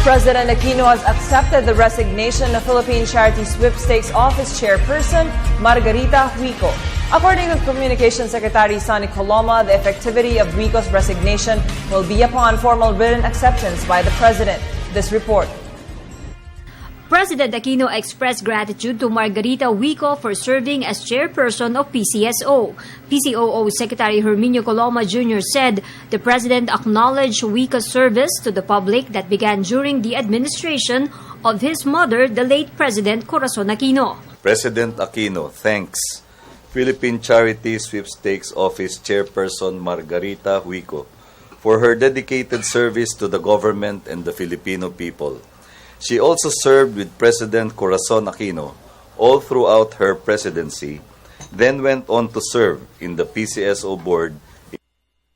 President Aquino has accepted the resignation of Philippine Charity Sweepstakes Office Chairperson Margarita Huico. According to Communications Secretary Sonny Coloma, the effectivity of Huico's resignation will be upon formal written acceptance by the President. This report. President Aquino expressed gratitude to Margarita Huico for serving as chairperson of PCSO. PCOO Secretary Herminio Coloma Jr. said the President acknowledged Huico's service to the public that began during the administration of his mother, the late President Corazon Aquino. President Aquino thanks Philippine Charity Sweepstakes Office Chairperson Margarita Huico for her dedicated service to the government and the Filipino people. She also served with President Corazon Aquino all throughout her presidency, then went on to serve in the PCSO board in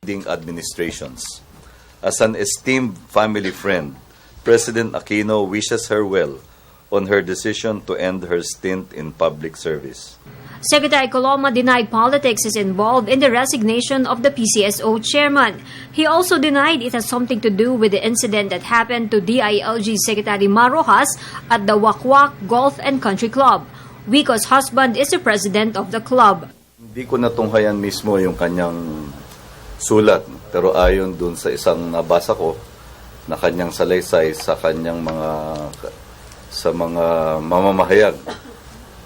leading administrations. As an esteemed family friend, President Aquino wishes her well on her decision to end her stint in public service. Secretary Coloma denied politics is involved in the resignation of the PCSO chairman. He also denied it has something to do with the incident that happened to DILG Secretary Mar Rojas at the Wakwak Golf and Country Club. Huico's husband is the president of the club. Hindi ko natunghayan mismo yung kanyang sulat, pero ayon dun sa isang nabasa ko na kanyang salaysay sa kanyang mga mamamahayag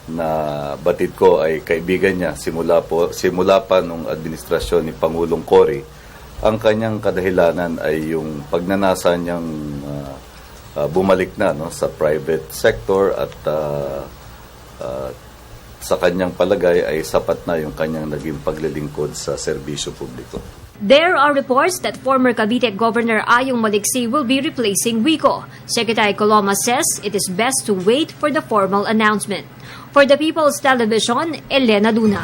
na batid ko ay kaibigan niya simula pa nung administrasyon ni Pangulong Cory. Ang kanyang kadahilanan ay yung pagnanasa niyang bumalik na sa private sector at sa kanyang palagay ay sapat na yung kanyang naging paglilingkod sa serbisyo publiko. There are reports that former Cavite Governor Ayong Maliksi will be replacing Huico. Secretary Coloma says it is best to wait for the formal announcement. For the People's Television, Elena Duna.